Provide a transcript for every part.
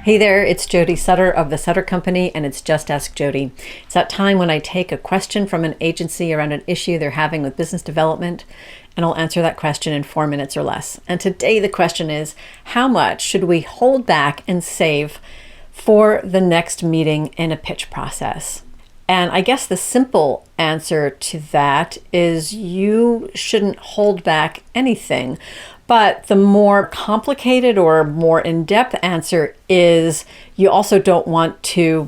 Hey there, it's Jody Sutter of the Sutter Company, and it's Just Ask Jody. It's that time when I take a question from an agency around an issue they're having with business development, and I'll answer that question in 4 minutes or less. And today the question is, how much should we hold back and save for the next meeting in a pitch process? And I guess the simple answer to that is you shouldn't hold back anything. But the more complicated or more in-depth answer is you also don't want to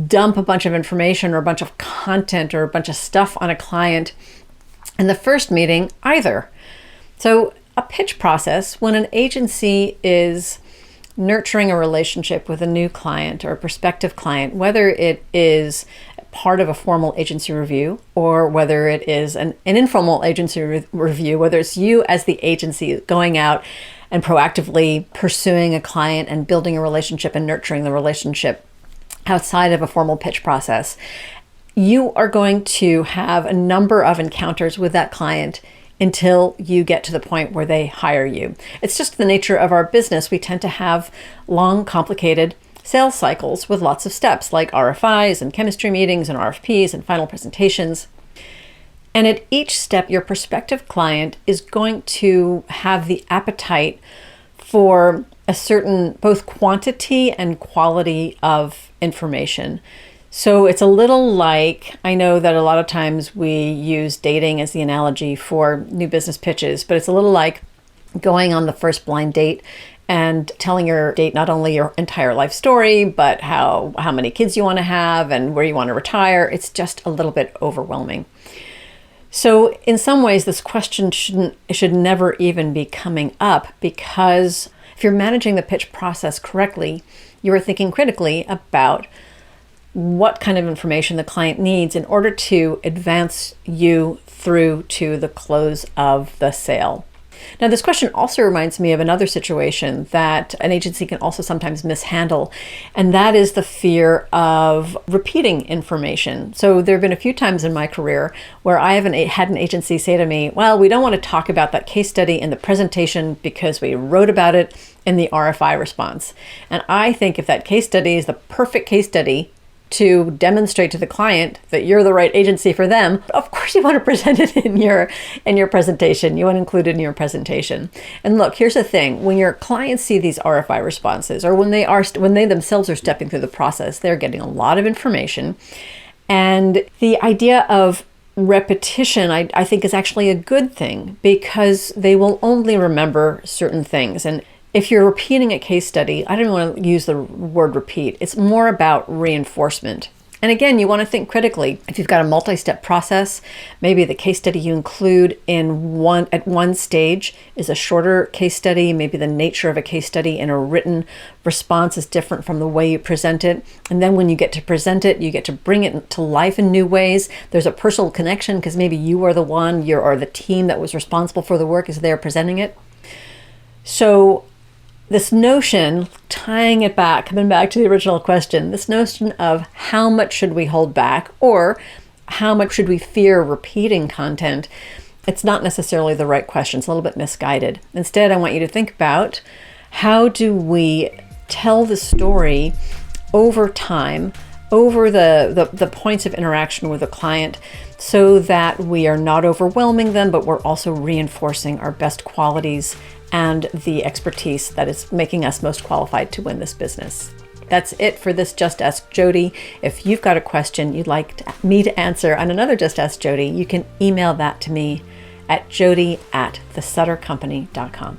dump a bunch of information or a bunch of content or a bunch of stuff on a client in the first meeting either. So a pitch process, when an agency is nurturing a relationship with a new client or a prospective client, whether it is part of a formal agency review or whether it is an informal agency review, whether it's you as the agency going out and proactively pursuing a client and building a relationship and nurturing the relationship outside of a formal pitch process, you are going to have a number of encounters with that client until you get to the point where they hire you. It's just the nature of our business. We tend to have long, complicated sales cycles with lots of steps like RFIs and chemistry meetings and RFPs and final presentations. And at each step, your prospective client is going to have the appetite for a certain both quantity and quality of information. So it's a little like, I know that a lot of times we use dating as the analogy for new business pitches, but it's a little like going on the first blind date and telling your date not only your entire life story, but how many kids you want to have and where you want to retire. It's just a little bit overwhelming. So in some ways, this question should never even be coming up, because if you're managing the pitch process correctly, you are thinking critically about what kind of information the client needs in order to advance you through to the close of the sale. Now, this question also reminds me of another situation that an agency can also sometimes mishandle, and that is the fear of repeating information. So there have been a few times in my career where I haven't had an agency say to me, well, we don't want to talk about that case study in the presentation because we wrote about it in the RFI response. And I think if that case study is the perfect case study to demonstrate to the client that you're the right agency for them, of course you want to present it in your presentation. You want to include it in your presentation. And look, here's the thing. When your clients see these RFI responses, or when they themselves are stepping through the process, they're getting a lot of information. And the idea of repetition, I think, is actually a good thing, because they will only remember certain things. And if you're repeating a case study, I don't want to use the word repeat. It's more about reinforcement. And again, you want to think critically. If you've got a multi-step process, maybe the case study you include at one stage is a shorter case study. Maybe the nature of a case study in a written response is different from the way you present it. And then when you get to present it, you get to bring it to life in new ways. There's a personal connection because maybe you are the one, or the team that was responsible for the work is there presenting it. So this notion, tying it back, coming back to the original question, this notion of how much should we hold back or how much should we fear repeating content, it's not necessarily the right question. It's a little bit misguided. Instead, I want you to think about, how do we tell the story over time, over the points of interaction with the client, so that we are not overwhelming them, but we're also reinforcing our best qualities and the expertise that is making us most qualified to win this business. That's it for this Just Ask Jody. If you've got a question you'd like me to answer on another Just Ask Jody, you can email that to me at jody@thesuttercompany.com.